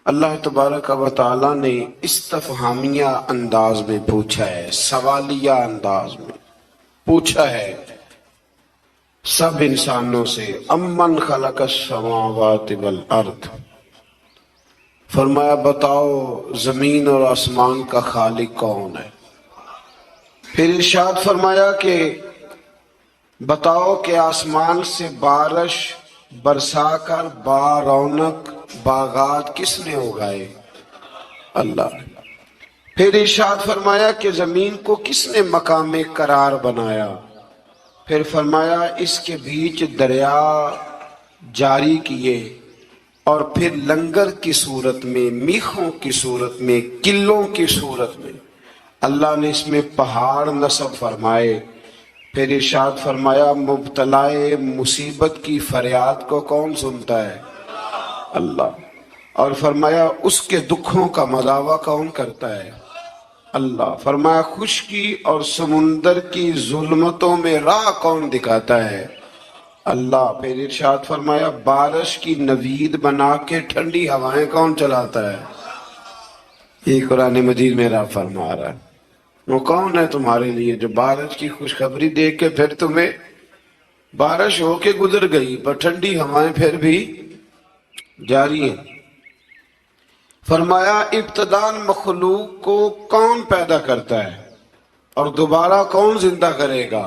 اللہ تبارک و تعالیٰ نے استفہامیہ انداز میں پوچھا ہے، سوالیہ انداز میں پوچھا ہے سب انسانوں سے، امن خلق السماوات والارض، فرمایا بتاؤ زمین اور آسمان کا خالق کون ہے؟ پھر ارشاد فرمایا کہ بتاؤ کہ آسمان سے بارش برسا کر بارونق باغات کس نے اگائے؟ اللہ نے۔ پھر ارشاد فرمایا کہ زمین کو کس نے مقام قرار بنایا؟ پھر فرمایا اس کے بیچ دریا جاری کیے، اور پھر لنگر کی صورت میں، میخوں کی صورت میں، قلوں کی صورت میں اللہ نے اس میں پہاڑ نصب فرمائے۔ پھر ارشاد فرمایا مبتلائے مصیبت کی فریاد کو کون سنتا ہے؟ اللہ۔ اور فرمایا اس کے دکھوں کا مداوع کون کرتا ہے؟ اللہ۔ فرمایا خشکی اور سمندر کی ظلمتوں میں راہ کون دکھاتا ہے؟ اللہ۔ پھر ارشاد فرمایا بارش کی نوید بنا کے ٹھنڈی ہوائیں کون چلاتا ہے؟ یہ قرآن مجید میں رب فرما رہا ہے۔ وہ کون ہے تمہارے لیے جو بارش کی خوشخبری دے کے پھر تمہیں بارش ہو کے گزر گئی پر ٹھنڈی ہوائیں پھر بھی جاری ہیں؟ فرمایا ابتداً مخلوق کو کون پیدا کرتا ہے اور دوبارہ کون زندہ کرے گا؟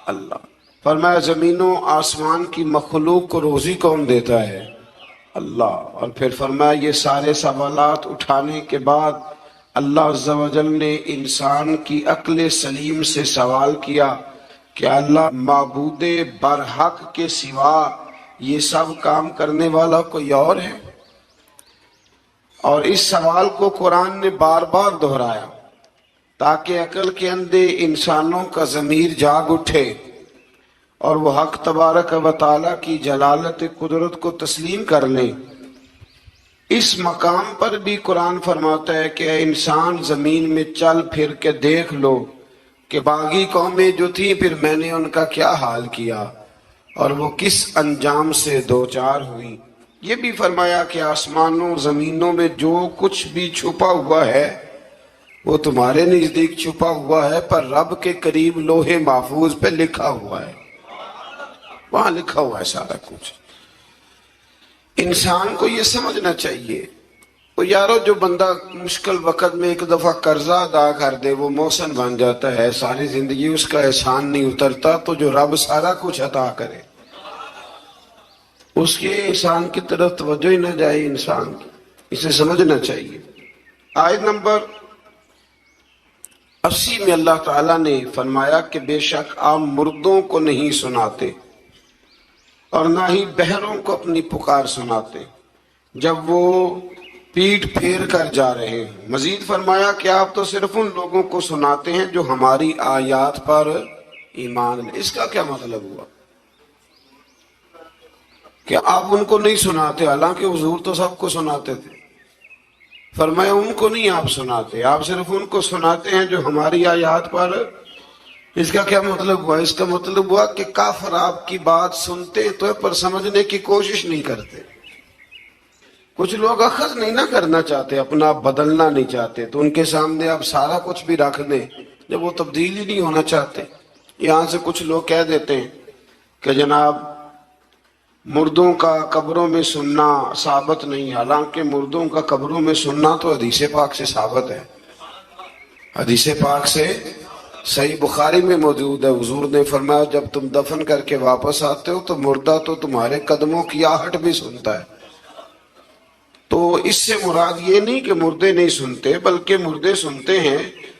اللہ۔ فرمایا زمین و آسمان کی مخلوق کو روزی کون دیتا ہے؟ اللہ۔ اور پھر فرمایا یہ سارے سوالات اٹھانے کے بعد اللہ عز و جل نے انسان کی عقل سلیم سے سوال کیا کہ اللہ معبود برحق کے سوا یہ سب کام کرنے والا کوئی اور ہے؟ اور اس سوال کو قرآن نے بار بار دہرایا تاکہ عقل کے اندھے انسانوں کا ضمیر جاگ اٹھے اور وہ حق تبارک و تعالیٰ کی جلالت قدرت کو تسلیم کر لیں۔ اس مقام پر بھی قرآن فرماتا ہے کہ اے انسان زمین میں چل پھر کے دیکھ لو کہ باغی قومیں جو تھیں پھر میں نے ان کا کیا حال کیا اور وہ کس انجام سے دوچار ہوئی۔ یہ بھی فرمایا کہ آسمانوں زمینوں میں جو کچھ بھی چھپا ہوا ہے وہ تمہارے نزدیک چھپا ہوا ہے پر رب کے قریب لوح محفوظ پہ لکھا ہوا ہے، وہاں لکھا ہوا ہے سارا کچھ۔ انسان کو یہ سمجھنا چاہیے وہ یارو جو بندہ مشکل وقت میں ایک دفعہ قرضہ ادا کر دے وہ محسن بن جاتا ہے، ساری زندگی اس کا احسان نہیں اترتا، تو جو رب سارا کچھ عطا کرے اس کے احسان کی طرف توجہ ہی نہ جائے انسان کی، اسے سمجھنا چاہیے۔ آیت نمبر 80 میں اللہ تعالیٰ نے فرمایا کہ بے شک آپ مردوں کو نہیں سناتے اور نہ ہی بہروں کو اپنی پکار سناتے جب وہ پیٹ پھیر کر جا رہے ہیں۔ مزید فرمایا کہ آپ تو صرف ان لوگوں کو سناتے ہیں جو ہماری آیات پر ایمان لے۔ اس کا کیا مطلب ہوا کہ آپ ان کو نہیں سناتے؟ حالانکہ حضور تو سب کو سناتے تھے۔ فرمایا ان کو نہیں آپ سناتے، آپ صرف ان کو سناتے ہیں جو ہماری آیات پر۔ اس کا کیا مطلب ہوا؟ اس کا مطلب ہوا کہ کافر آپ کی بات سنتے تو پر سمجھنے کی کوشش نہیں کرتے۔ کچھ لوگ اخذ نہیں نہ کرنا چاہتے، اپنا بدلنا نہیں چاہتے، تو ان کے سامنے آپ سارا کچھ بھی رکھ دیں جب وہ تبدیل ہی نہیں ہونا چاہتے۔ یہاں سے کچھ لوگ کہہ دیتے ہیں کہ جناب مردوں کا قبروں میں سننا ثابت نہیں، حالانکہ مردوں کا قبروں میں سننا تو حدیث پاک سے ثابت ہے۔ حدیث پاک سے صحیح بخاری میں موجود ہے، حضور نے فرمایا جب تم دفن کر کے واپس آتے ہو تو مردہ تو تمہارے قدموں کی آہٹ بھی سنتا ہے۔ تو اس سے مراد یہ نہیں کہ مردے نہیں سنتے، بلکہ مردے سنتے ہیں،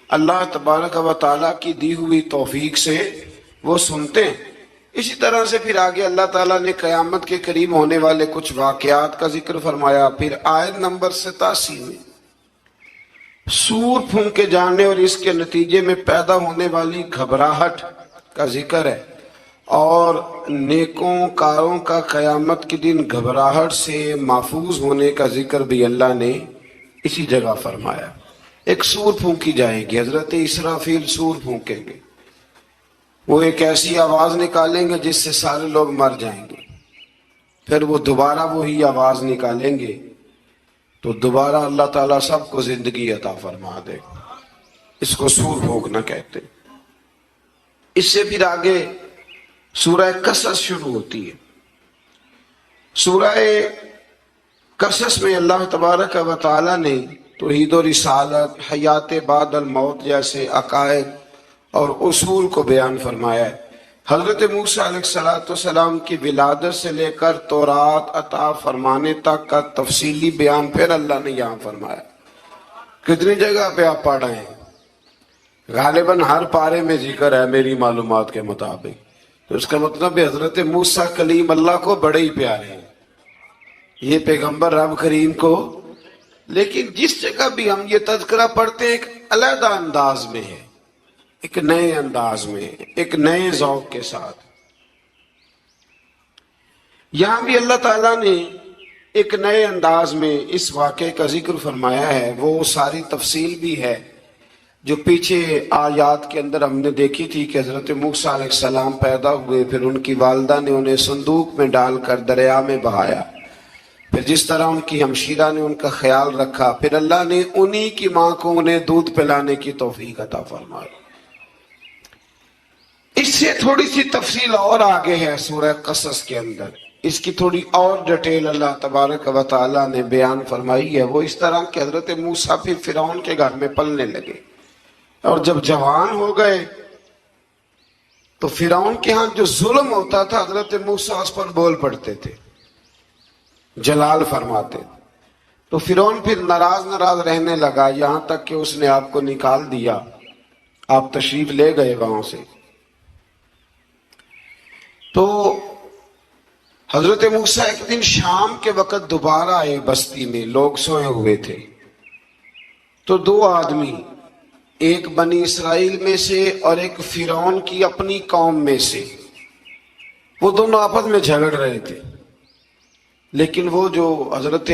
اللہ تبارک و تعالیٰ کی دی ہوئی توفیق سے وہ سنتے ہیں۔ اسی طرح سے پھر آگے اللہ تعالیٰ نے قیامت کے قریب ہونے والے کچھ واقعات کا ذکر فرمایا۔ پھر آیت نمبر 87 میں سور پھونکے جانے اور اس کے نتیجے میں پیدا ہونے والی گھبراہٹ کا ذکر ہے، اور نیکوں کاروں کا قیامت کے دن گھبراہٹ سے محفوظ ہونے کا ذکر بھی اللہ نے اسی جگہ فرمایا۔ ایک سور پھونکی جائے گی، حضرت اسرافیل سور پھونکیں گے، وہ ایک ایسی آواز نکالیں گے جس سے سارے لوگ مر جائیں گے، پھر وہ دوبارہ وہی آواز نکالیں گے تو دوبارہ اللہ تعالیٰ سب کو زندگی عطا فرما دے. اس کو سور بھوگنا کہتے. اس سے پھر آگے سورہ قصص شروع ہوتی ہے. سورہ قصص میں اللہ تبارک و تعالیٰ نے توحید و رسالت، حیات بعد الموت جیسے عقائد اور اصول کو بیان فرمایا ہے. حضرت موسیٰ علیہ السلام کی ولادت سے لے کر تورات عطا فرمانے تک کا تفصیلی بیان پھر اللہ نے یہاں فرمایا. کتنی جگہ پہ آپ پڑھ رہے ہیں؟ غالباً ہر پارے میں ذکر ہے میری معلومات کے مطابق. تو اس کا مطلب ہے حضرت موسیٰ کلیم اللہ کو بڑے ہی پیارے ہیں، یہ پیغمبر رب کریم کو. لیکن جس جگہ بھی ہم یہ تذکرہ پڑھتے ہیں ایک علیحدہ انداز میں ہے، ایک نئے انداز میں، ایک نئے ذوق کے ساتھ. یہاں بھی اللہ تعالیٰ نے ایک نئے انداز میں اس واقعے کا ذکر فرمایا ہے. وہ ساری تفصیل بھی ہے جو پیچھے آیات کے اندر ہم نے دیکھی تھی کہ حضرت موسیٰ علیہ السلام پیدا ہوئے، پھر ان کی والدہ نے انہیں صندوق میں ڈال کر دریا میں بہایا، پھر جس طرح ان کی ہمشیرہ نے ان کا خیال رکھا، پھر اللہ نے انہی کی ماں کو انہیں دودھ پلانے کی توفیق عطا فرمائی. اس سے تھوڑی سی تفصیل اور آگے ہے سورہ قصص کے اندر. اس کی تھوڑی اور ڈیٹیل اللہ تبارک و تعالیٰ نے بیان فرمائی ہے. وہ اس طرح کہ حضرت موسیٰ پھر فرعون کے گھر میں پلنے لگے، اور جب جوان ہو گئے تو فرعون کے ہاں جو ظلم ہوتا تھا حضرت موسیٰ اس پر بول پڑتے تھے، جلال فرماتے. تو فرعون پھر ناراض رہنے لگا، یہاں تک کہ اس نے آپ کو نکال دیا. آپ تشریف لے گئے وہاں سے. تو حضرت موسیٰ ایک دن شام کے وقت دوبارہ آئے بستی میں، لوگ سوئے ہوئے تھے. تو دو آدمی، ایک بنی اسرائیل میں سے اور ایک فرعون کی اپنی قوم میں سے، وہ دونوں آپس میں جھگڑ رہے تھے. لیکن وہ جو حضرت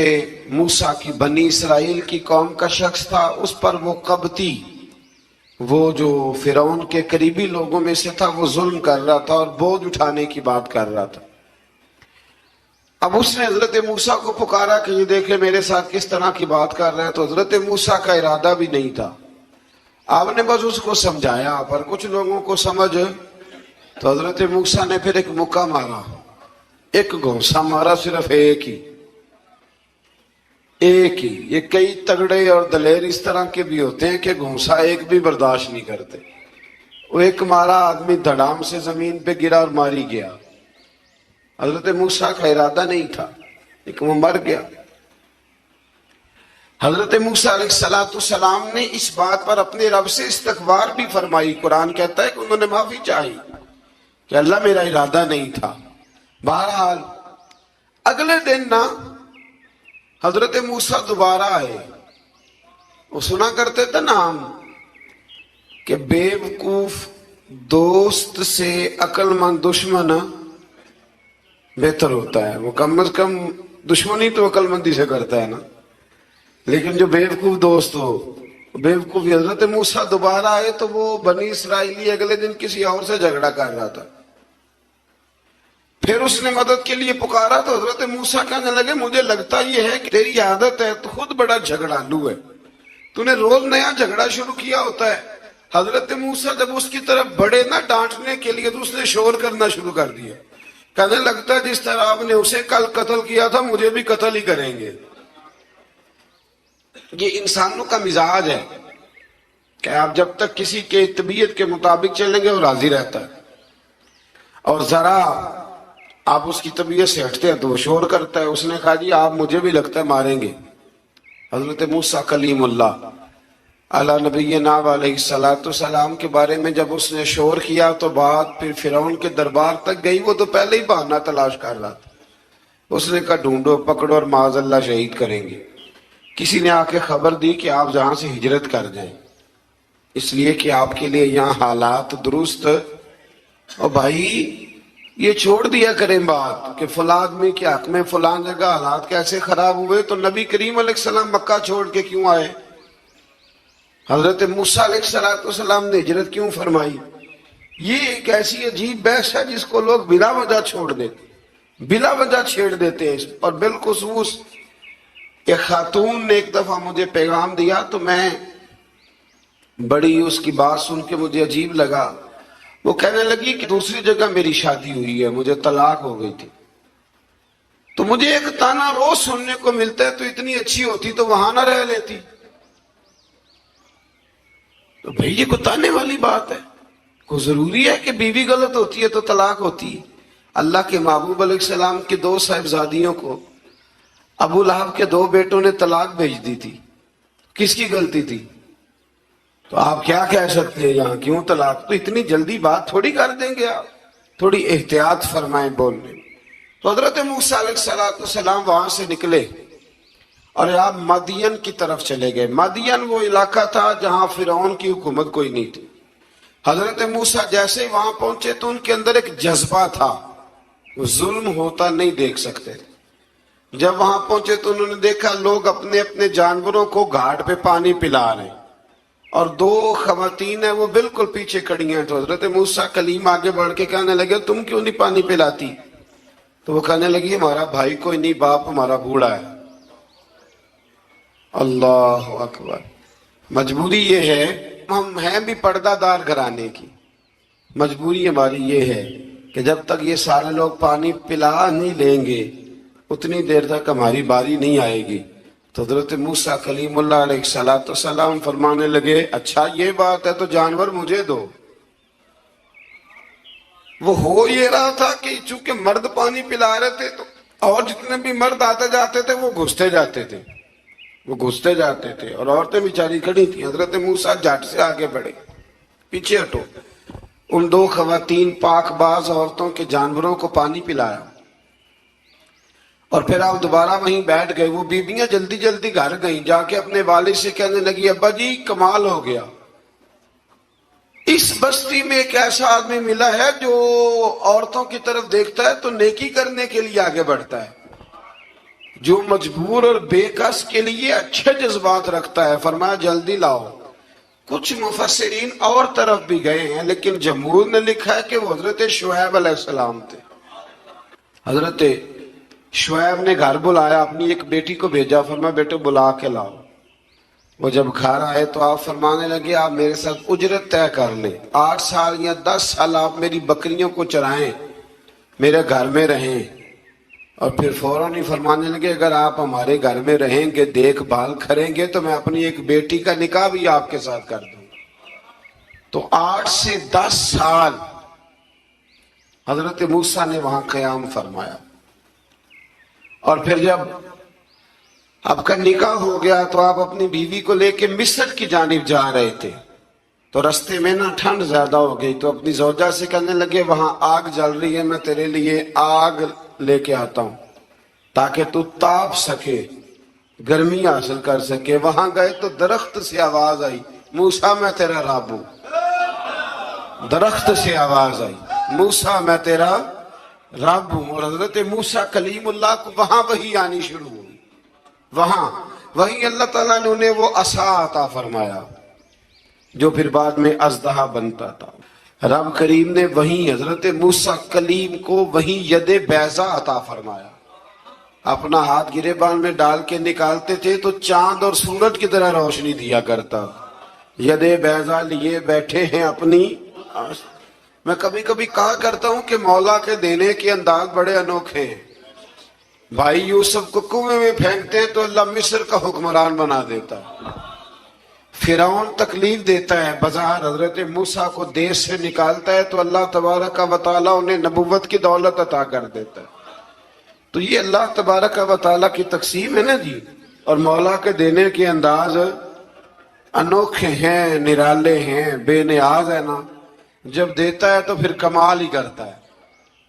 موسیٰ کی بنی اسرائیل کی قوم کا شخص تھا، اس پر وہ قبطی، وہ جو فرعون کے قریبی لوگوں میں سے تھا، وہ ظلم کر رہا تھا اور بوجھ اٹھانے کی بات کر رہا تھا. اب اس نے حضرت موسیٰ کو پکارا کہ یہ دیکھیں میرے ساتھ کس طرح کی بات کر رہے ہیں. تو حضرت موسیٰ کا ارادہ بھی نہیں تھا، آپ نے بس اس کو سمجھایا، پر کچھ لوگوں کو سمجھ. تو حضرت موسیٰ نے پھر ایک مکہ مارا، ایک گھونسا مارا، صرف ایک ہی. یہ کئی تگڑے اور دلیر اس طرح کے بھی ہوتے ہیں کہ گھونسا ایک بھی برداشت نہیں کرتے. وہ ایک مارا، آدمی دھڑام سے زمین پہ گرا اور ماری گیا. حضرت موسیٰ کا ارادہ نہیں تھا لیکن وہ مر گیا. حضرت موسیٰ علیہ السلام نے اس بات پر اپنے رب سے استغفار بھی فرمائی. قرآن کہتا ہے کہ انہوں نے معافی چاہی کہ اللہ میرا ارادہ نہیں تھا. بہرحال اگلے دن نا حضرت موسیٰ دوبارہ آئے. وہ سنا کرتے تھے نا ہم کہ بے وقوف دوست سے عقل مند دشمن بہتر ہوتا ہے. وہ کم از کم دشمنی تو عقل مندی سے کرتا ہے نا، لیکن جو بے وقوف دوست ہو بے وقوفی. حضرت موسیٰ دوبارہ آئے تو وہ بنی اسرائیلی اگلے دن کسی اور سے جھگڑا کر رہا تھا. پھر اس نے مدد کے لیے پکارا تو حضرت موسیٰ کہنے لگے مجھے لگتا یہ ہے کہ تیری عادت ہے، تو خود بڑا جھگڑالو ہے، تو نے روز نیا جھگڑا شروع کیا ہوتا ہے. حضرت موسیٰ جب اس کی طرف بڑے نہ ڈانٹنے کے لیے تو اس نے شور کرنا شروع کر دیا. کہنے لگتا ہے جس طرح آپ نے اسے کل قتل کیا تھا مجھے بھی قتل ہی کریں گے. یہ انسانوں کا مزاج ہے کہ آپ جب تک کسی کے طبیعت کے مطابق چلیں گے وہ راضی رہتا ہے، اور ذرا آپ اس کی طبیعت سے ہٹتے ہیں تو وہ شور کرتا ہے. اس نے کہا جی آپ مجھے بھی لگتا ہے ماریں گے. حضرت موسیٰ کلیم اللہ علی نبینا علیہ السلام کے بارے میں جب اس نے شور کیا تو بات پھر فرعون کے دربار تک گئی. وہ تو پہلے ہی بہانہ تلاش کر رہا تھا. اس نے کہا ڈھونڈو پکڑو اور معاذ اللہ شہید کریں گے. کسی نے آ کے خبر دی کہ آپ جہاں سے ہجرت کر جائیں، اس لیے کہ آپ کے لیے یہاں حالات درست. اور بھائی یہ چھوڑ دیا کریں بات کہ فلاں آدمی کے حق میں فلاں جگہ حالات کیسے خراب ہوئے. تو نبی کریم علیہ السلام مکہ چھوڑ کے کیوں آئے؟ حضرت موسیٰ علیہ السلام نے ہجرت کیوں فرمائی؟ یہ ایک ایسی عجیب بحث ہے جس کو لوگ بلا وجہ چھوڑ دیتے، بلا وجہ چھیڑ دیتے ہیں. اور بالخصوص ایک خاتون نے ایک دفعہ مجھے پیغام دیا تو میں بڑی اس کی بات سن کے مجھے عجیب لگا. وہ کہنے لگی کہ دوسری جگہ میری شادی ہوئی ہے, مجھے طلاق ہو گئی تھی, تو مجھے ایک تانا روز سننے کو ملتا ہے, تو اتنی اچھی ہوتی تو وہاں نہ رہ لیتی. تو بھئی یہ کوئی تانے والی بات ہے؟ کوئی ضروری ہے کہ بیوی غلط ہوتی ہے تو طلاق ہوتی ہے؟ اللہ کے محبوب علیہ السلام کے 2 صاحبزادیوں کو ابو لہب کے 2 بیٹوں نے طلاق بھیج دی تھی. کس کی غلطی تھی؟ تو آپ کیا کہہ سکتے ہیں یہاں کیوں طلاق؟ تو اتنی جلدی بات تھوڑی کر دیں گے آپ, تھوڑی احتیاط فرمائیں بولنے میں. تو حضرت موسیٰ علیہ السلام وہاں سے نکلے اور آپ مدین کی طرف چلے گئے. مدین وہ علاقہ تھا جہاں فرعون کی حکومت کوئی نہیں تھی. حضرت موسیٰ جیسے وہاں پہنچے تو ان کے اندر ایک جذبہ تھا, وہ ظلم ہوتا نہیں دیکھ سکتے. جب وہاں پہنچے تو انہوں نے دیکھا لوگ اپنے اپنے جانوروں کو گھاٹ پہ پانی پلا رہے ہیں, اور 2 خواتین ہیں وہ بالکل پیچھے کھڑی ہیں. تو حضرت موسیٰ کلیم آگے بڑھ کے کہنے لگے تم کیوں نہیں پانی پلاتی؟ تو وہ کہنے لگی ہمارا بھائی کوئی نہیں, باپ ہمارا بوڑھا ہے. اللہ اکبر. مجبوری یہ ہے, ہم ہیں بھی پردہ دار گھرانے کی, مجبوری ہماری یہ ہے کہ جب تک یہ سارے لوگ پانی پلا نہیں لیں گے اتنی دیر تک ہماری باری نہیں آئے گی. تو حضرت موسیٰ کلیم اللہ علیہ السلام فرمانے لگے اچھا یہ بات ہے تو جانور مجھے دو. وہ ہو یہ رہا تھا کہ چونکہ مرد پانی پلا رہے تھے تو اور جتنے بھی مرد آتے جاتے تھے وہ گھستے جاتے تھے, اور عورتیں بیچاری کھڑی تھیں. حضرت موسیٰ جھٹ سے آگے بڑھے, پیچھے ہٹو. ان 2 خواتین پاک باز عورتوں کے جانوروں کو پانی پلایا اور پھر آپ دوبارہ وہیں بیٹھ گئے. وہ بیویاں جلدی جلدی گھر گئیں, جا کے اپنے والد سے کہنے لگی ابا جی کمال ہو گیا, اس بستی میں ایک ایسا آدمی ملا ہے جو عورتوں کی طرف دیکھتا ہے تو نیکی کرنے کے لیے آگے بڑھتا ہے, جو مجبور اور بے کس کے لیے اچھے جذبات رکھتا ہے. فرمایا جلدی لاؤ. کچھ مفسرین اور طرف بھی گئے ہیں لیکن جمہور نے لکھا ہے کہ وہ حضرت شعیب علیہ السلام تھے. حضرت شعیب نے گھر بلایا, اپنی ایک بیٹی کو بھیجا, فرمایا بیٹے بلا کے لاؤ. وہ جب گھر آئے تو آپ فرمانے لگے آپ میرے ساتھ اجرت طے کر لیں, 8 سال یا 10 سال آپ میری بکریوں کو چرائیں, میرے گھر میں رہیں. اور پھر فوراً ہی فرمانے لگے اگر آپ ہمارے گھر میں رہیں گے دیکھ بھال کریں گے تو میں اپنی ایک بیٹی کا نکاح بھی آپ کے ساتھ کر دوں. تو 8 سے 10 سال حضرت موسیٰ نے وہاں قیام فرمایا. اور پھر جب آپ کا نکاح ہو گیا تو آپ اپنی بیوی کو لے کے مصر کی جانب جا رہے تھے, تو رستے میں نا ٹھنڈ زیادہ ہو گئی, تو اپنی زوجہ سے کہنے لگے وہاں آگ جل رہی ہے, میں تیرے لیے آگ لے کے آتا ہوں تاکہ تو تاپ سکے, گرمی حاصل کر سکے. وہاں گئے تو درخت سے آواز آئی موسیٰ میں تیرا رب ہوں. درخت سے آواز آئی موسیٰ میں تیرا رب ہوں. اور حضرت موسیٰ کلیم اللہ کو وہاں وحی آنی شروع ہوئی. وہاں وہی اللہ تعالیٰ نے انہیں وہ عصا عطا فرمایا جو پھر بعد میں اژدہا بنتا تھا. رب کریم نے وہیں حضرت موسیٰ کلیم کو وہیں ید بیضا عطا فرمایا. اپنا ہاتھ گریبان میں ڈال کے نکالتے تھے تو چاند اور سورج کی طرح روشنی دیا کرتا. ید بیضا لیے بیٹھے ہیں اپنی. میں کبھی کبھی کہا کرتا ہوں کہ مولا کے دینے کے انداز بڑے انوکھے ہیں. بھائی یوسف کو کنویں میں پھینکتے ہیں تو اللہ مصر کا حکمران بنا دیتا ہے. فرعون تکلیف دیتا ہے, بظاہر حضرت موسیٰ کو دیش سے نکالتا ہے تو اللہ تبارک و تعالیٰ انہیں نبوت کی دولت عطا کر دیتا ہے. تو یہ اللہ تبارک و تعالیٰ کی تقسیم ہے نا جی. اور مولا کے دینے کے انداز انوکھے ہیں, نرالے ہیں, بے نیاز ہے نا. جب دیتا ہے تو پھر کمال ہی کرتا ہے.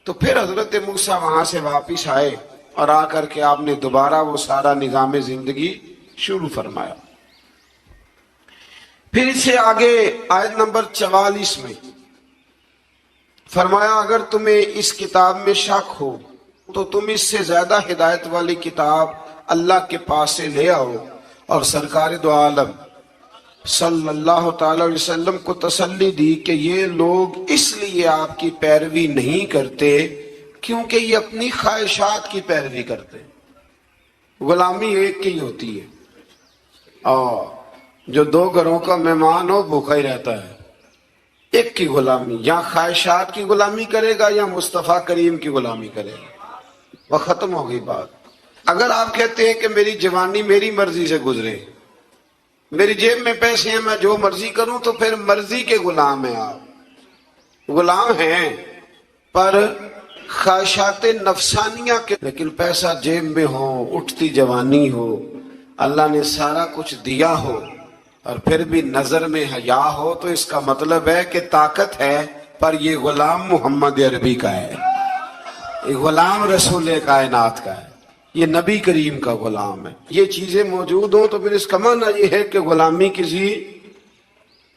تو پھر حضرت موسیٰ وہاں سے واپس آئے اور آ کر کے آپ نے دوبارہ وہ سارا نظام زندگی شروع فرمایا. پھر اس سے آگے آیت نمبر 44 میں فرمایا اگر تمہیں اس کتاب میں شک ہو تو تم اس سے زیادہ ہدایت والی کتاب اللہ کے پاس سے لے آؤ اور سرکار دو عالم صلی اللہ تعالی علیہ وسلم کو تسلی دی کہ یہ لوگ اس لیے آپ کی پیروی نہیں کرتے کیونکہ یہ اپنی خواہشات کی پیروی کرتے. غلامی ایک کی ہوتی ہے، اور جو دو گھروں کا مہمان ہو بھوکا ہی رہتا ہے۔ ایک کی غلامی، یا خواہشات کی غلامی کرے گا یا مصطفیٰ کریم کی غلامی کرے گا، وہ ختم ہو گئی بات۔ اگر آپ کہتے ہیں کہ میری جوانی میری مرضی سے گزرے، میری جیب میں پیسے ہیں، میں جو مرضی کروں، تو پھر مرضی کے غلام ہیں آپ، غلام ہیں پر خواہشات نفسانیہ کے، لیکن پیسہ جیب میں ہو، اٹھتی جوانی ہو، اللہ نے سارا کچھ دیا ہو، اور پھر بھی نظر میں حیا ہو، تو اس کا مطلب ہے کہ طاقت ہے، پر یہ غلام محمد عربی کا ہے، یہ غلام رسول کائنات کا ہے، یہ نبی کریم کا غلام ہے۔ یہ چیزیں موجود ہوں تو پھر اس کا معنی یہ ہے کہ غلامی کسی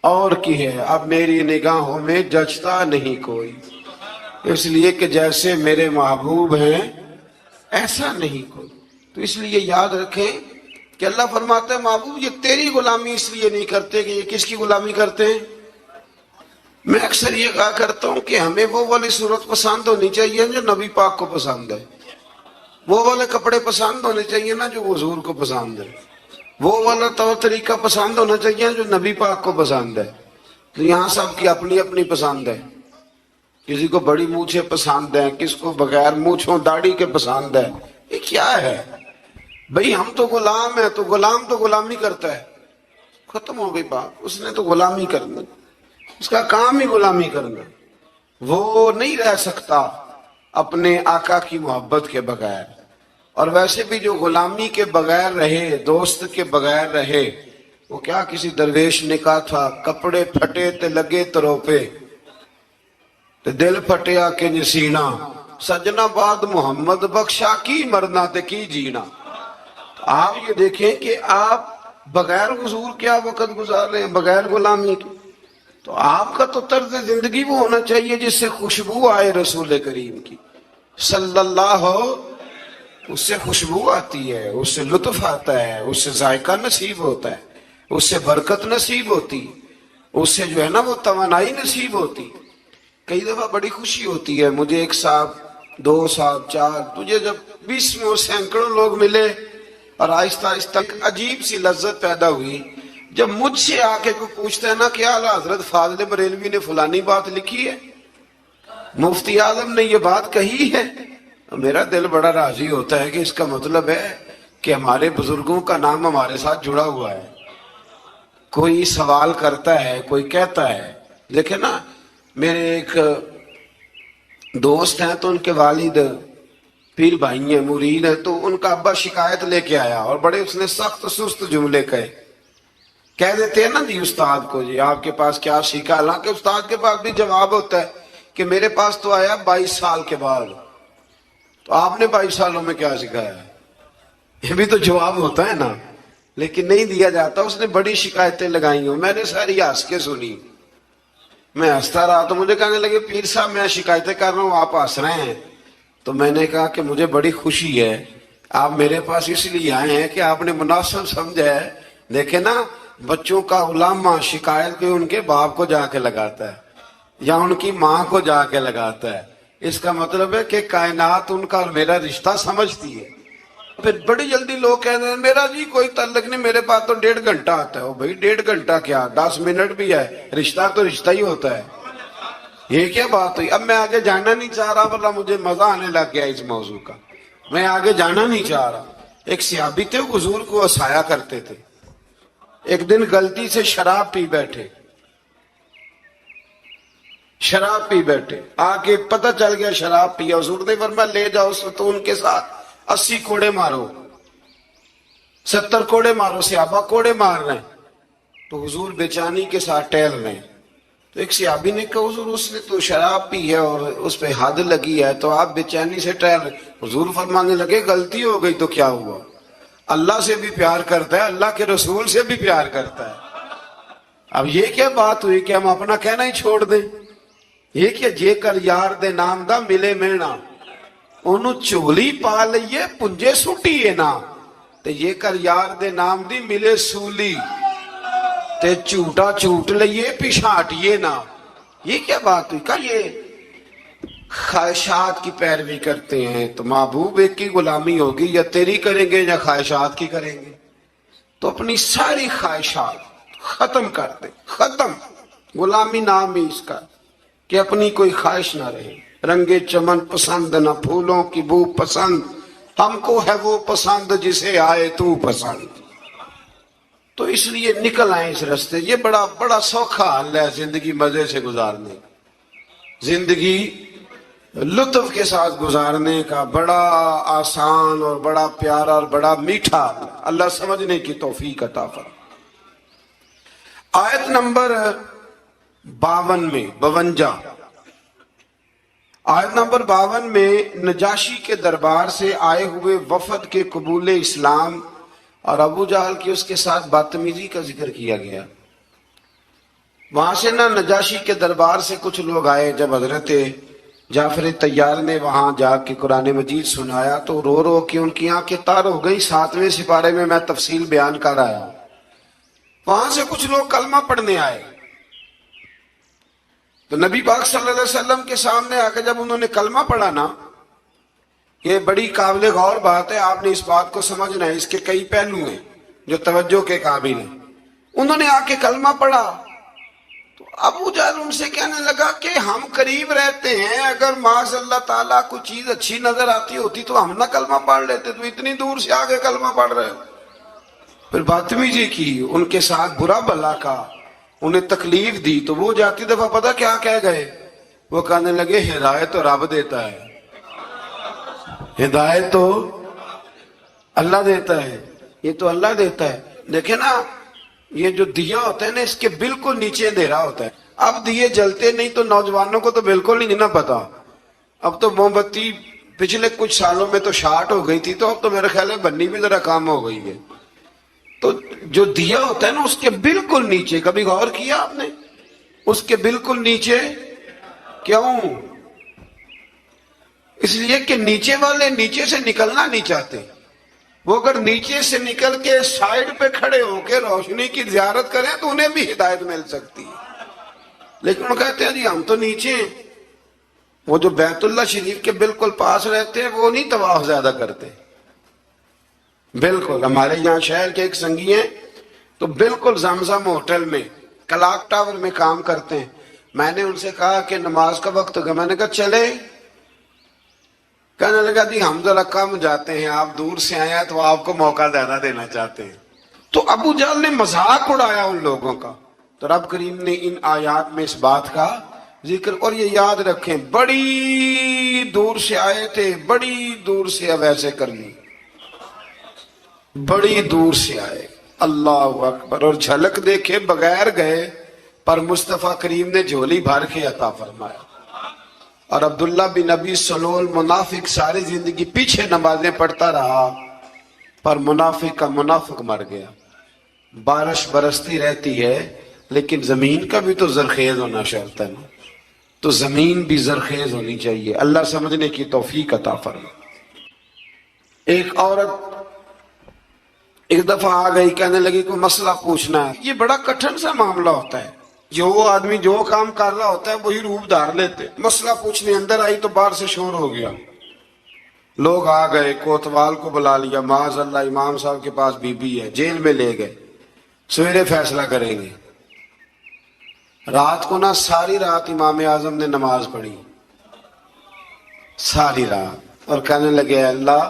اور کی ہے۔ اب میری نگاہوں میں جچتا نہیں کوئی، اس لیے کہ جیسے میرے محبوب ہیں ایسا نہیں کوئی۔ تو اس لیے یاد رکھیں کہ اللہ فرماتا ہے محبوب یہ تیری غلامی اس لیے نہیں کرتے کہ یہ کس کی غلامی کرتے ہیں۔ میں اکثر یہ کہا کرتا ہوں کہ ہمیں وہ والی صورت پسند ہونی چاہیے جو نبی پاک کو پسند ہے، وہ والے کپڑے پسند ہونے چاہیے نا جو حضور کو پسند ہے، وہ والا طور طریقہ پسند ہونا چاہیے جو نبی پاک کو پسند ہے۔ تو یہاں سب کی اپنی اپنی پسند ہے، کسی کو بڑی مونچھیں پسند ہیں، کس کو بغیر مونچھوں داڑھی کے پسند ہے۔ یہ کیا ہے بھئی؟ ہم تو غلام ہیں، تو غلام تو غلامی کرتا ہے، ختم ہو گئی بات۔ اس نے تو غلامی کرنا، اس کا کام ہی غلامی کرنا، وہ نہیں رہ سکتا اپنے آقا کی محبت کے بغیر۔ اور ویسے بھی جو غلامی کے بغیر رہے، دوست کے بغیر رہے، وہ کیا کسی درویش نے کہا تھا، کپڑے پھٹے تے لگے تروپے تے دل پھٹیا کہ نسینا، سجنا بعد محمد بخشا کی مرنا تے کی جینا۔ آپ یہ دیکھیں کہ آپ بغیر حضور کیا وقت گزار رہے ہیں، بغیر غلامی کے۔ تو آپ کا تو طرز زندگی وہ ہونا چاہیے جس سے خوشبو آئے رسول کریم کی صلی اللہ، اس سے خوشبو آتی ہے، اس سے لطف آتا ہے، اس سے ذائقہ نصیب ہوتا ہے، اس سے برکت نصیب ہوتی، اس سے جو ہے نا وہ توانائی نصیب ہوتی۔ کئی دفعہ بڑی خوشی ہوتی ہے، مجھے ایک صاحب، دو صاحب، چار، تجھے جب 20 سینکڑوں لوگ ملے اور آہستہ آہستہ ایک عجیب سی لذت پیدا ہوئی جب مجھ سے آ کے کوئی پوچھتا ہے نا کہ اعلیٰ حضرت فاضل بریلوی نے فلانی بات لکھی ہے، مفتی اعظم نے یہ بات کہی ہے، میرا دل بڑا راضی ہوتا ہے کہ اس کا مطلب ہے کہ ہمارے بزرگوں کا نام ہمارے ساتھ جڑا ہوا ہے۔ کوئی سوال کرتا ہے، کوئی کہتا ہے۔ دیکھیں نا، میرے ایک دوست ہیں تو ان کے والد پیر بھائی ہیں، مرید ہیں، تو ان کا ابا شکایت لے کے آیا اور بڑے اس نے سخت سست جملے کہہ دیتے ہیں نا جی استاد کو، جی آپ کے پاس کیا سیکھا، حالانکہ استاد کے پاس بھی جواب ہوتا ہے کہ میرے پاس تو آیا 22 سال کے بعد، تو آپ نے 22 سالوں میں کیا سکھایا ہے، یہ بھی تو جواب ہوتا ہے نا، لیکن نہیں دیا جاتا۔ اس نے بڑی شکایتیں لگائی ہوں، میں نے ساری ہنس کے سنی، میں ہنستا رہا تو مجھے کہنے لگے پیر صاحب میں شکایتیں کر رہا ہوں آپ ہنس رہے ہیں، تو میں نے کہا کہ مجھے بڑی خوشی ہے، آپ میرے پاس اس لیے آئے ہیں کہ آپ نے مناسب سمجھا ہے۔ دیکھیں نا، بچوں کا علامہ شکایت کوئی ان کے باپ کو جا کے لگاتا ہے یا ان کی ماں کو جا کے لگاتا ہے، اس کا مطلب ہے کہ کائنات ان کا اور میرا رشتہ سمجھتی ہے۔ پھر بڑی جلدی لوگ کہتے ہیں میرا جی کوئی تعلق نہیں، میرے پاس تو 1.5 گھنٹہ آتا ہے۔ او بھائی 1.5 گھنٹہ کیا، 10 منٹ بھی ہے، رشتہ تو رشتہ ہی ہوتا ہے۔ یہ کیا بات ہوئی؟ اب میں آگے جانا نہیں چاہ رہا، ورنہ مجھے مزہ آنے لگ گیا اس موضوع کا، میں آگے جانا نہیں چاہ رہا۔ ایک صحابی تھے، حضور کو ہنسایا کرتے تھے۔ ایک دن غلطی سے شراب پی بیٹھے، شراب پی بیٹھے، آگے پتہ چل گیا شراب پیا، حضور نے فرمایا لے جاؤ تو ان کے ساتھ 80 کوڑے مارو، 70 کوڑے مارو۔ صحابہ کوڑے مار رہے ہیں تو حضور بےچانی کے ساتھ ٹہل رہے ہیں۔ تو ایک صحابی نے کہا حضور اس نے تو شراب پی ہے اور اس پہ حد لگی ہے تو آپ بےچینی سے ٹہل رہے۔ حضور فرمانے لگے غلطی ہو گئی تو کیا ہوا، اللہ سے بھی پیار کرتا ہے، اللہ کے رسول سے بھی پیار کرتا ہے۔ اب یہ کیا بات ہوئی کہ ہم اپنا کہنا ہی چھوڑ دیں؟ یہ کیا جے کر یار دے نام دا ملے مینا، انہوں چولی پا لئیے پنجے سٹیے نا، تے یہ کر یار دے نام دی ملے سولی، تے چوٹا چوٹ لئیے پیشانٹیے نا۔ یہ کیا بات ہوئی؟ کہا یہ خواہشات کی پیروی کرتے ہیں تو محبوب ایک کی غلامی ہوگی، یا تیری کریں گے یا خواہشات کی کریں گے؟ تو اپنی ساری خواہشات ختم کر دیں، ختم. غلامی نام ہی اس کا کہ اپنی کوئی خواہش نہ رہے. رنگے چمن پسند نہ پھولوں کی بو پسند، ہم کو ہے وہ پسند جسے آئے تو پسند. تو اس لیے نکل آئے اس راستے. یہ بڑا سوکھا حل ہے زندگی مزے سے گزارنے، زندگی لطف کے ساتھ گزارنے کا، بڑا آسان اور بڑا پیارا اور بڑا میٹھا. اللہ سمجھنے کی توفیق عطا فرمائے. آیت نمبر 52 میں 52 آیت نمبر 52 میں نجاشی کے دربار سے آئے ہوئے وفد کے قبول اسلام اور ابو جہل کی اس کے ساتھ بدتمیزی کا ذکر کیا گیا. وہاں سے نجاشی کے دربار سے کچھ لوگ آئے. جب حضرت جعفر طیار نے وہاں جا کے قرآن مجید سنایا تو رو رو کے ان کی آنکھیں تار ہو گئی. 7ویں سپارے میں میں تفصیل بیان کر آیا. وہاں سے کچھ لوگ کلمہ پڑھنے آئے تو نبی پاک صلی اللہ علیہ وسلم کے سامنے آ کے جب انہوں نے کلمہ پڑھا نا، یہ بڑی قابل غور بات ہے. آپ نے اس بات کو سمجھنا ہے، اس کے کئی پہلو ہیں جو توجہ کے قابل ہیں. انہوں نے آ کے کلمہ پڑھا تو ابو جہل ان سے کہنے لگا کہ ہم قریب رہتے ہیں، اگر معاذ اللہ تعالیٰ کوئی چیز اچھی نظر آتی ہوتی تو ہم نہ کلمہ پڑھ لیتے، تو اتنی دور سے آگے کلمہ پڑھ رہے ہو. پھر بدتمیزی کی، ان کے ساتھ برا بھلا کا، انہیں تکلیف دی. تو وہ جاتی دفعہ پتہ کیا کہہ گئے؟ وہ کہنے لگے ہدایت تو رب دیتا ہے، ہدایت تو اللہ دیتا ہے، یہ تو اللہ دیتا ہے. دیکھیں نا، یہ جو دیا ہوتا ہے نا، اس کے بالکل نیچے اندھیرا ہوتا ہے. اب دیے جلتے نہیں تو نوجوانوں کو تو بالکل نہیں نا پتا. اب تو موم بتی پچھلے کچھ سالوں میں تو شارٹ ہو گئی تھی، تو اب تو میرے خیال ہے بننی بھی ذرا کام ہو گئی ہے. تو جو دیا ہوتا ہے نا، اس کے بالکل نیچے، کبھی غور کیا آپ نے؟ اس کے بالکل نیچے. کیوں؟ اس لیے کہ نیچے والے نیچے سے نکلنا نہیں چاہتے. وہ اگر نیچے سے نکل کے سائیڈ پہ کھڑے ہو کے روشنی کی زیارت کریں تو انہیں بھی ہدایت مل سکتی ہے. لیکن وہ کہتے ہیں جی ہم تو نیچے ہیں. وہ جو بیت اللہ شریف کے بالکل پاس رہتے ہیں وہ نہیں طواف زیادہ کرتے. بالکل ہمارے یہاں شہر کے ایک سنگی ہیں تو بالکل زمزم ہوٹل میں کلاک ٹاور میں کام کرتے ہیں. میں نے ان سے کہا کہ نماز کا وقت ہوگا، میں نے کہا چلے؟ کہنے لگا جی ہم ذرا کم جاتے ہیں، آپ دور سے آئے ہیں تو آپ کو موقع زیادہ دینا چاہتے ہیں. تو ابو جہل نے مذاق اڑایا ان لوگوں کا. تو رب کریم نے ان آیات میں اس بات کا ذکر. اور یہ یاد رکھیں، بڑی دور سے آئے تھے، بڑی دور سے اب ایسے کر لی، بڑی دور سے آئے. اللہ اکبر. اور جھلک دیکھے بغیر گئے، پر مصطفیٰ کریم نے جھولی بھر کے عطا فرمایا. اور عبداللہ بن ابی سلول منافق ساری زندگی پیچھے نمازیں پڑھتا رہا، پر منافق کا منافق مر گیا. بارش برستی رہتی ہے لیکن زمین کا بھی تو زرخیز ہونا شرط ہے نا، تو زمین بھی زرخیز ہونی چاہیے. اللہ سمجھنے کی توفیق عطا فرمائے. ایک عورت ایک دفعہ آ گئی، کہنے لگی کوئی مسئلہ پوچھنا ہے. یہ بڑا کٹھن سا معاملہ ہوتا ہے، جو آدمی جو کام کر رہا ہوتا ہے وہی روپ دھار لیتے. مسئلہ پوچھنے اندر آئی تو باہر سے شور ہو گیا. لوگ آ گئے، کوتوال کو بلا لیا، معاذ اللہ امام صاحب کے پاس بی بی ہے، جیل میں لے گئے، سویرے فیصلہ کریں گے. رات کو ساری رات امام اعظم نے نماز پڑھی، ساری رات. اور کہنے لگے اللہ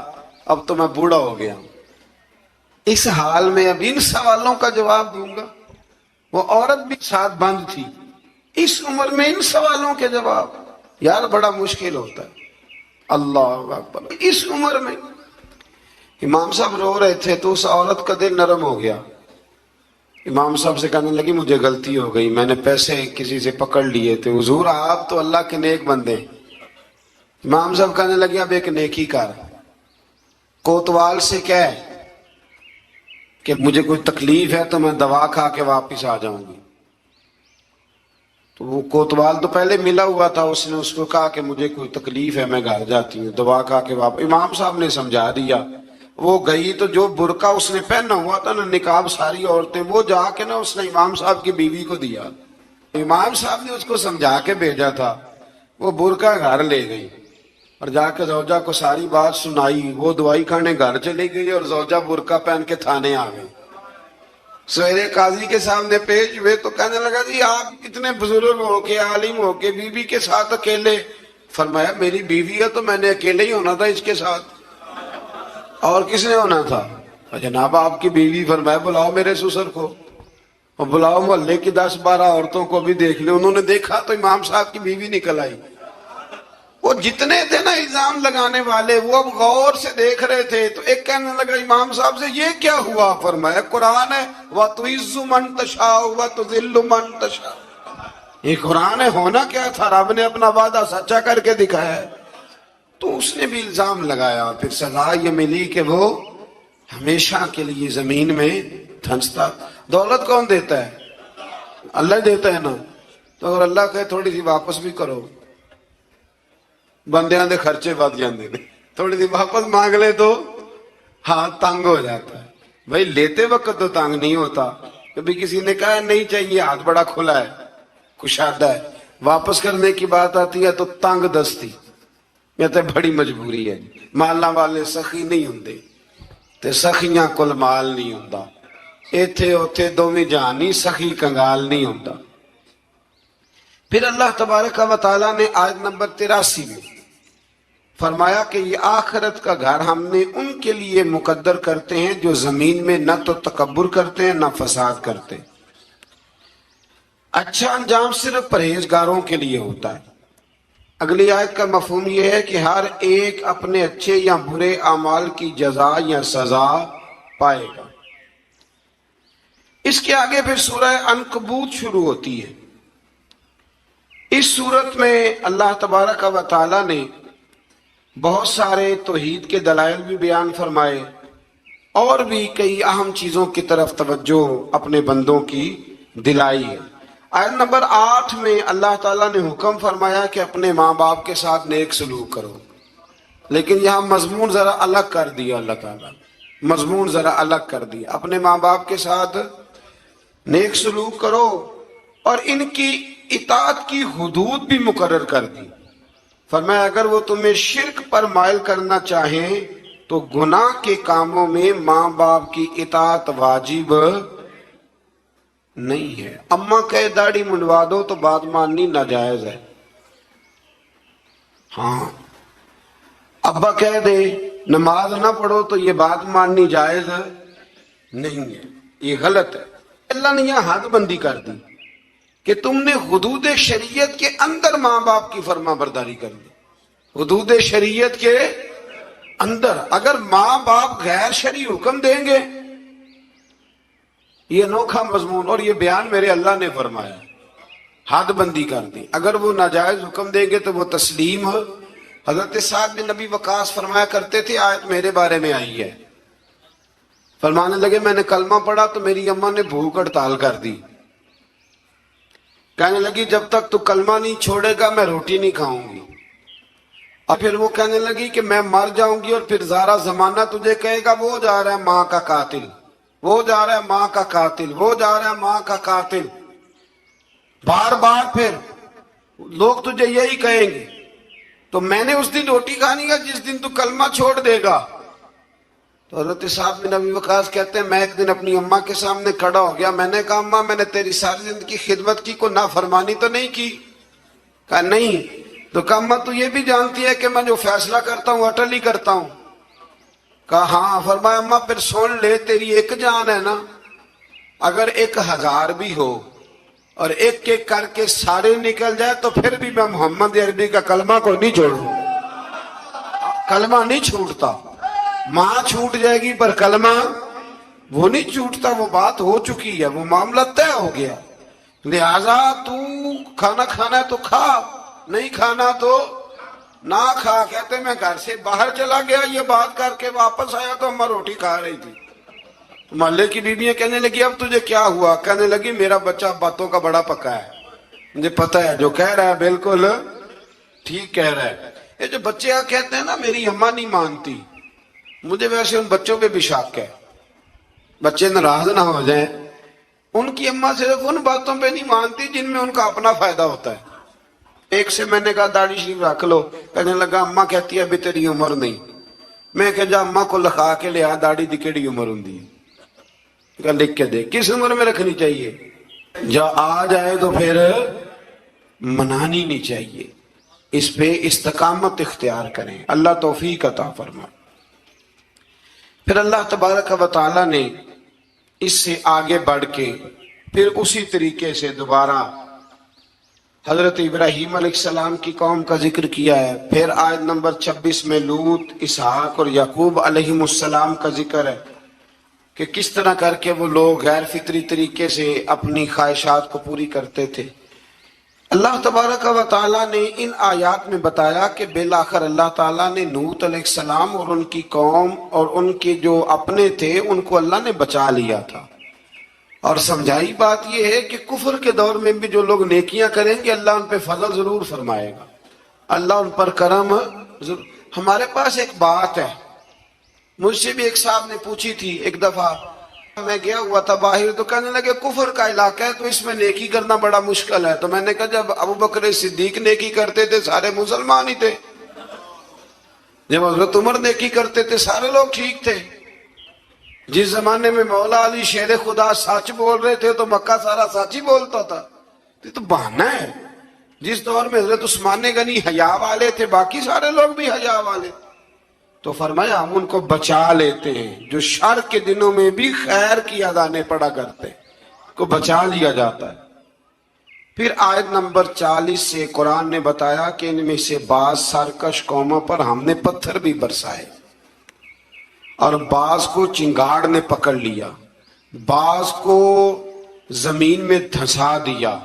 اب تو میں بوڑھا ہو گیا، اس حال میں اب ان سوالوں کا جواب دوں گا. وہ عورت بھی ساتھ بند تھی. اس عمر میں ان سوالوں کے جواب، یار بڑا مشکل ہوتا ہے. اللہ اکبر. اس عمر میں امام صاحب رو رہے تھے تو اس عورت کا دل نرم ہو گیا. امام صاحب سے کہنے لگی مجھے غلطی ہو گئی، میں نے پیسے کسی سے پکڑ لیے تھے، حضور آپ تو اللہ کے نیک بندے. امام صاحب کہنے لگے اب ایک نیکی کر، کوتوال سے کہہ کہ مجھے کوئی تکلیف ہے تو میں دوا کھا کے واپس آ جاؤں گی. تو وہ کوتوال تو پہلے ملا ہوا تھا، اس نے اس کو کہا کہ مجھے کوئی تکلیف ہے میں گھر جاتی ہوں، دوا کھا کے واپس. امام صاحب نے سمجھا دیا. وہ گئی تو جو برقع اس نے پہنا ہوا تھا نا، نقاب ساری عورتیں، وہ جا کے اس نے امام صاحب کی بیوی کو دیا. امام صاحب نے اس کو سمجھا کے بھیجا تھا وہ برقع گھر لے گئی اور جا کے زوجہ کو ساری بات سنائی. وہ دوائی کھانے گھر چلی گئی اور زوجہ برقع پہن کے تھانے آ گئی. سویرے قاضی کے سامنے پیش ہوئے تو کہنے لگا جی آپ اتنے بزرگ ہو کے عالم ہو کے بیوی کے ساتھ اکیلے. فرمایا میری بیوی ہے تو میں نے اکیلے ہی ہونا تھا اس کے ساتھ, اور کس نے ہونا تھا؟ جناب آپ کی بیوی. فرمایا بلاؤ میرے سسر کو, اور بلاؤ محلے کی 10-12 عورتوں کو بھی دیکھ لے. انہوں نے دیکھا تو امام صاحب کی بیوی نکل آئی. وہ جتنے تھے نا الزام لگانے والے وہ اب غور سے دیکھ رہے تھے. تو ایک کہنے لگا امام صاحب سے یہ کیا ہوا؟ فرمایا قرآن ہے وَتُعِزُّ مَن تَشَاءُ وَتُذِلُّ مَن تَشَاءُ. یہ قرآن ہے. ہونا کیا تھا؟ رب نے اپنا وعدہ سچا کر کے دکھایا ہے. تو اس نے بھی الزام لگایا. پھر سزا یہ ملی کہ وہ ہمیشہ کے لیے زمین میں دھنستا. دولت کون دیتا ہے؟ اللہ دیتا ہے نا. تو اگر اللہ کہے تھوڑی سی واپس بھی کرو, بندیاں دے خرچے بد جاندے نے, تھوڑی سی واپس مانگ لے تو ہاتھ تنگ ہو جاتا ہے. بھائی لیتے وقت تو تنگ نہیں ہوتا. کبھی کسی نے کہا نہیں چاہیے, ہاتھ بڑا کھلا ہے, کشادہ ہے. واپس کرنے کی بات آتی ہے تو تنگ دستی. کہتے بڑی مجبوری ہے. مالاں والے سخی نہیں ہوندے تے سخیاں کول مال نہیں ہوندا. ایتھے اوتھے دوویں جہانی سخی کنگال نہیں ہوندا. پھر اللہ تبارک و تعالیٰ نے آیت نمبر 83 میں فرمایا کہ یہ آخرت کا گھر ہم نے ان کے لیے مقدر کرتے ہیں جو زمین میں نہ تو تکبر کرتے ہیں نہ فساد کرتے. اچھا انجام صرف پرہیزگاروں کے لیے ہوتا ہے. اگلی آیت کا مفہوم یہ ہے کہ ہر ایک اپنے اچھے یا برے اعمال کی جزا یا سزا پائے گا. اس کے آگے پھر سورہ عنکبوت شروع ہوتی ہے. اس صورت میں اللہ تبارک و تعالیٰ نے بہت سارے توحید کے دلائل بھی بیان فرمائے اور بھی کئی اہم چیزوں کی طرف توجہ اپنے بندوں کی دلائی ہے. آیت نمبر 8 میں اللہ تعالیٰ نے حکم فرمایا کہ اپنے ماں باپ کے ساتھ نیک سلوک کرو. لیکن یہاں مضمون ذرا الگ کر دیا. اللہ تعالیٰ مضمون ذرا الگ کر دیا. اپنے ماں باپ کے ساتھ نیک سلوک کرو اور ان کی اطاعت کی حدود بھی مقرر کر دی. فرمایا اگر وہ تمہیں شرک پر مائل کرنا چاہیں تو گناہ کے کاموں میں ماں باپ کی اطاعت واجب نہیں ہے. اماں کہے داڑھی منڈوا دو تو بات ماننی ناجائز ہے. ہاں ابا کہہ دے نماز نہ پڑھو تو یہ بات ماننی جائز نہیں ہے, یہ غلط ہے. اللہ نے یہاں حد بندی کر دی کہ تم نے حدود شریعت کے اندر ماں باپ کی فرما برداری کر دی. حدود شریعت کے اندر اگر ماں باپ غیر شرعی حکم دیں گے, یہ انوکھا مضمون اور یہ بیان میرے اللہ نے فرمایا, حد بندی کر دی. اگر وہ ناجائز حکم دیں گے تو وہ تسلیم. حضرت سعد بن نبی وقاص فرمایا کرتے تھے آیت میرے بارے میں آئی ہے. فرمانے لگے میں نے کلمہ پڑھا تو میری اماں نے بھوک ہڑتال کر دی. کہنے لگی جب تک تو کلمہ نہیں چھوڑے گا میں روٹی نہیں کھاؤں گی. اور پھر وہ کہنے لگی کہ میں مر جاؤں گی اور پھر سارا زمانہ تجھے کہے گا وہ جا رہا ہے ماں کا قاتل, وہ جا رہا ہے ماں کا قاتل, وہ جا رہا ہے ماں کا قاتل. بار بار پھر لوگ تجھے یہی کہیں گے. تو میں نے اس دن روٹی کھانی ہے جس دن تو کلمہ چھوڑ دے گا. تو حضرت صاحب بن نبی وقاص کہتے ہیں میں ایک دن اپنی اماں کے سامنے کھڑا ہو گیا. میں نے کہا اماں میں نے تیری ساری زندگی خدمت کی, کوئی نافرمانی تو نہیں کی؟ کہا نہیں. تو کہا اماں تو یہ بھی جانتی ہے کہ میں جو فیصلہ کرتا ہوں اٹل ہی کرتا ہوں؟ کہا ہاں. فرمایا اماں پھر سن لے تیری ایک جان ہے نا, اگر 1000 بھی ہو اور ایک ایک کر کے سارے نکل جائے تو پھر بھی میں محمد عربی کا کلمہ کو نہیں چھوڑوں. کلمہ نہیں چھوٹتا. ماں چھوٹ جائے گی پر کلمہ وہ نہیں چھوٹتا. وہ بات ہو چکی ہے, وہ معاملہ طے ہو گیا. لہذا تو کھانا کھانا ہے تو کھا, نہیں کھانا تو نہ کھا. کہتے میں گھر سے باہر چلا گیا, یہ بات کر کے واپس آیا تو اماں روٹی کھا رہی تھی. محلے کی بیویاں کہنے لگی اب تجھے کیا ہوا؟ کہنے لگی میرا بچہ باتوں کا بڑا پکا ہے, مجھے پتہ ہے جو کہہ رہا ہے بالکل ٹھیک کہہ رہا ہے. یہ جو بچے کہتے ہیں نا میری اماں نہیں مانتی, مجھے ویسے ان بچوں پہ بھی شک ہے. بچے ناراض نہ ہو جائیں, ان کی اماں صرف ان باتوں پہ نہیں مانتی جن میں ان کا اپنا فائدہ ہوتا ہے. ایک سے میں نے کہا داڑھی شریف رکھ لو، کہنے لگا اماں کہتی ہے ابھی تیری عمر نہیں۔ میں کہ جا اماں کو لکھا کے لیا داڑھی دی کیڑی عمر ہوں دی، کہ لکھ کے دے کس عمر میں رکھنی چاہیے، جا آ جائے تو پھر منانی نہیں چاہیے، اس پہ استقامت اختیار کریں، اللہ توفیق عطا فرمائے۔ پھر اللہ تبارک و تعالی نے اس سے آگے بڑھ کے پھر اسی طریقے سے دوبارہ حضرت ابراہیم علیہ السلام کی قوم کا ذکر کیا ہے۔ پھر آیت نمبر 26 میں لوط، اسحاق اور یعقوب علیہ السلام کا ذکر ہے کہ کس طرح کر کے وہ لوگ غیر فطری طریقے سے اپنی خواہشات کو پوری کرتے تھے۔ اللہ تبارک و تعالیٰ نے ان آیات میں بتایا کہ بالآخر اللہ تعالیٰ نے لوط علیہ السلام اور ان کی قوم اور ان کے جو اپنے تھے ان کو اللہ نے بچا لیا تھا، اور سمجھائی بات یہ ہے کہ کفر کے دور میں بھی جو لوگ نیکیاں کریں گے اللہ ان پہ فضل ضرور فرمائے گا، اللہ ان پر کرم ضرور۔ ہمارے پاس ایک بات ہے، مجھ سے بھی ایک صاحب نے پوچھی تھی ایک دفعہ، میں گیا ہوا تھا باہر تو کہنے لگے کفر کا علاقہ ہے تو اس میں نیکی کرنا بڑا مشکل ہے۔ تو میں نے کہا جب ابو بکر صدیق نیکی کرتے تھے سارے مسلمان ہی تھے، جب حضرت عمر نیکی کرتے تھے سارے لوگ ٹھیک تھے، جس زمانے میں مولا علی شیر خدا سچ بول رہے تھے تو مکہ سارا سچ ہی بولتا تھا، یہ تو بہانہ ہے۔ جس دور میں حضرت عثمان غنی حیا والے تھے باقی سارے لوگ بھی حیا والے، تو فرمایا ہم ان کو بچا لیتے ہیں، جو شر کے دنوں میں بھی خیر کی اذانیں پڑا کرتے کو بچا لیا جاتا ہے۔ پھر آیت نمبر 40 سے قرآن نے بتایا کہ ان میں سے بعض سرکش قوموں پر ہم نے پتھر بھی برسائے، اور بعض کو چنگاڑ نے پکڑ لیا، بعض کو زمین میں دھنسا دیا،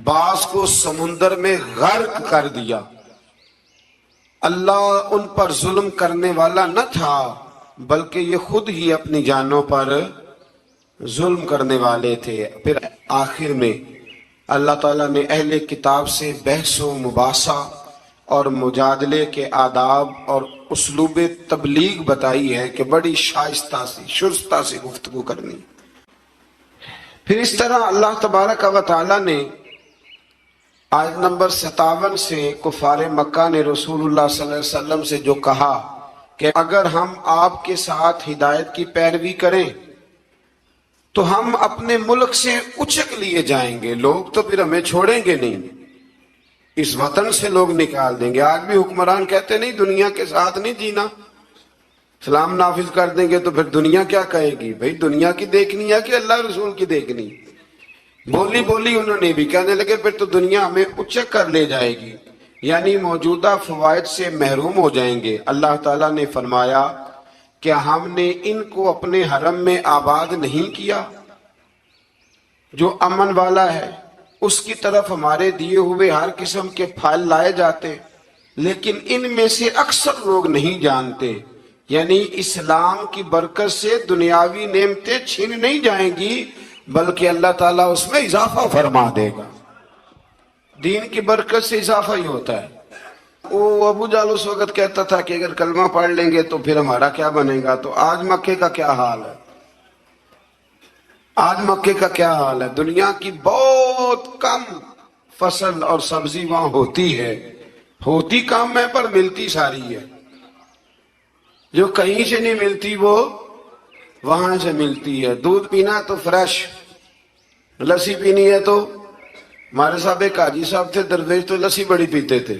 بعض کو سمندر میں غرق کر دیا۔ اللہ ان پر ظلم کرنے والا نہ تھا بلکہ یہ خود ہی اپنی جانوں پر ظلم کرنے والے تھے۔ پھر آخر میں اللہ تعالیٰ نے اہل کتاب سے بحث و مباحثہ اور مجادلے کے آداب اور اسلوب تبلیغ بتائی ہے کہ بڑی شائستہ سی شستہ سی گفتگو کرنی۔ پھر اس طرح اللہ تبارک و تعالیٰ نے آیت نمبر 57 سے کفار مکہ نے رسول اللہ صلی اللہ علیہ وسلم سے جو کہا کہ اگر ہم آپ کے ساتھ ہدایت کی پیروی کریں تو ہم اپنے ملک سے اچک لیے جائیں گے، لوگ تو پھر ہمیں چھوڑیں گے نہیں، اس وطن سے لوگ نکال دیں گے۔ آج بھی حکمران کہتے نہیں دنیا کے ساتھ نہیں جینا، اسلام نافذ کر دیں گے تو پھر دنیا کیا کہے گی؟ بھئی دنیا کی دیکھنی ہے کہ اللہ رسول کی دیکھنی؟ بولی بولی انہوں نے بھی کہنے لگے پھر تو دنیا ہمیں اچک کر لے جائے گی، یعنی موجودہ فوائد سے محروم ہو جائیں گے۔ اللہ تعالیٰ نے فرمایا کہ ہم نے ان کو اپنے حرم میں آباد نہیں کیا جو امن والا ہے، اس کی طرف ہمارے دیے ہوئے ہر قسم کے پھل لائے جاتے، لیکن ان میں سے اکثر لوگ نہیں جانتے، یعنی اسلام کی برکت سے دنیاوی نعمتیں چھین نہیں جائیں گی بلکہ اللہ تعالیٰ اس میں اضافہ فرما دے گا۔ دین کی برکت سے اضافہ ہی ہوتا ہے۔ وہ ابو جہل اس وقت کہتا تھا کہ اگر کلمہ پڑھ لیں گے تو پھر ہمارا کیا بنے گا، تو آج مکے کا کیا حال ہے؟ آج مکے کا کیا حال ہے؟ دنیا کی بہت کم فصل اور سبزی وہاں ہوتی ہے، ہوتی کم ہے پر ملتی ساری ہے، جو کہیں سے نہیں ملتی وہ وہاں سے ملتی ہے۔ دودھ پینا ہے تو فریش، لسی پینی ہے تو ہمارے صاحب ایک حاجی صاحب تھے درویش، تو لسی بڑی پیتے تھے،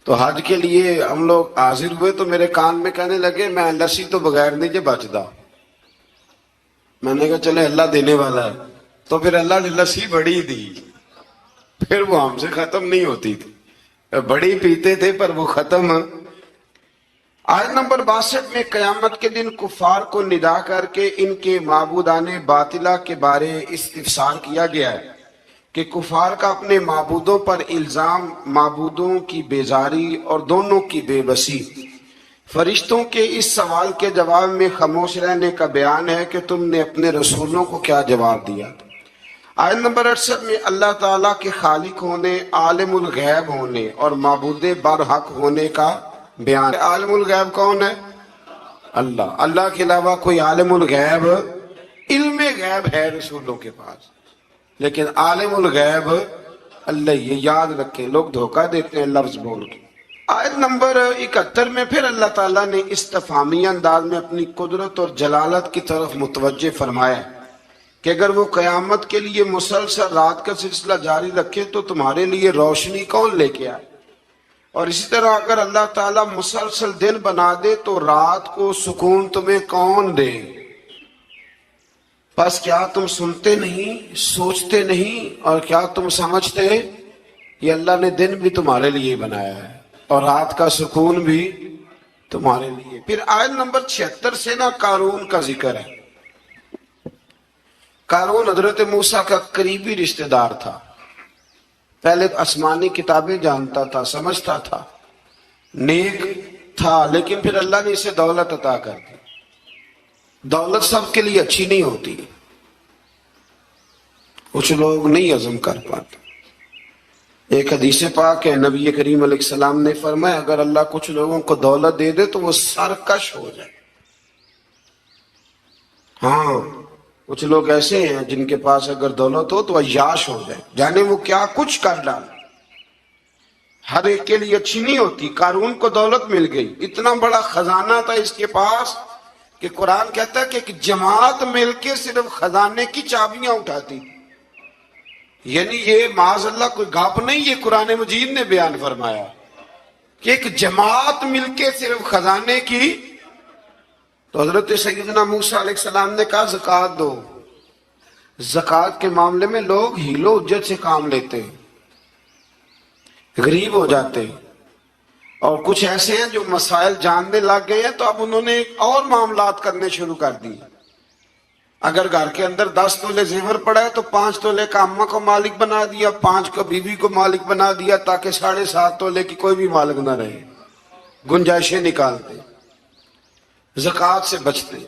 تو حج کے لیے ہم لوگ حاضر ہوئے تو میرے کان میں کہنے لگے میں لسی تو بغیر نہیں جے بچدا۔ میں نے کہا چلے اللہ دینے والا ہے، تو پھر اللہ نے لسی بڑی دی، پھر وہ ہم سے ختم نہیں ہوتی تھی، بڑی پیتے تھے پر وہ ختم۔ آیت نمبر 62 میں قیامت کے دن کفار کو ندا کر کے ان کے معبودان باطلہ کے بارے استفسار کیا گیا ہے کہ کفار کا اپنے معبودوں پر الزام، معبودوں کی بیزاری اور دونوں کی بے بسی۔ فرشتوں کے اس سوال کے جواب میں خاموش رہنے کا بیان ہے کہ تم نے اپنے رسولوں کو کیا جواب دیا۔ آیت نمبر 68 میں اللہ تعالیٰ کے خالق ہونے، عالم الغیب ہونے اور معبود برحق ہونے کا بیان۔ عالم الغیب کون ہے؟ اللہ۔ اللہ کے علاوہ کوئی عالم الغیب، علم غیب ہے رسولوں کے پاس، لیکن عالم الغیب اللہ. یہ یاد رکھیں، لوگ دھوکہ دیتے ہیں لفظ بول کے. آیت نمبر 71 میں پھر اللہ تعالیٰ نے استفہامی انداز میں اپنی قدرت اور جلالت کی طرف متوجہ فرمایا کہ اگر وہ قیامت کے لیے مسلسل رات کا سلسلہ جاری رکھے تو تمہارے لیے روشنی کون لے کے آئے، اور اسی طرح اگر اللہ تعالیٰ مسلسل دن بنا دے تو رات کو سکون تمہیں کون دے. بس کیا تم سنتے نہیں، سوچتے نہیں، اور کیا تم سمجھتے یہ اللہ نے دن بھی تمہارے لیے بنایا ہے اور رات کا سکون بھی تمہارے لیے. پھر آیت نمبر 76 سے نا قارون کا ذکر ہے. قارون حضرت موسیٰ کا قریبی رشتہ دار تھا. پہلے آسمانی کتابیں جانتا تھا، سمجھتا تھا، نیک تھا، لیکن پھر اللہ نے اسے دولت عطا کر دی. دولت سب کے لیے اچھی نہیں ہوتی، کچھ لوگ نہیں ہضم کر پاتے. ایک حدیث پاک ہے، نبی کریم علیہ السلام نے فرمایا اگر اللہ کچھ لوگوں کو دولت دے دے تو وہ سرکش ہو جائے. ہاں کچھ لوگ ایسے ہیں جن کے پاس اگر دولت ہو تو عیاش ہو جائے، جانے وہ کیا کچھ کر ڈالے. ہر ایک کے لیے اچھی نہیں ہوتی. قارون کو دولت مل گئی، اتنا بڑا خزانہ تھا اس کے پاس کہ قرآن کہتا ہے کہ ایک جماعت مل کے صرف خزانے کی چابیاں اٹھاتی. یعنی یہ معاذ اللہ کوئی گپ نہیں، یہ قرآن مجید نے بیان فرمایا کہ ایک جماعت مل کے صرف خزانے کی. تو حضرت سیدنا موسیٰ علیہ السلام نے کہا زکوٰۃ دو. زکوٰۃ کے معاملے میں لوگ ہیل و حجت سے کام لیتے ہیں، غریب ہو جاتے ہیں، اور کچھ ایسے ہیں جو مسائل جاننے لگ گئے ہیں تو اب انہوں نے اور معاملات کرنے شروع کر دی. اگر گھر کے اندر 10 تولے زیور پڑا ہے تو 5 تولے کا اماں کو مالک بنا دیا، 5 کو بیوی کو مالک بنا دیا، تاکہ 7.5 تولے کی کوئی بھی مالک نہ رہے. گنجائشیں نکالتے، زکوٰۃ سے بچتے.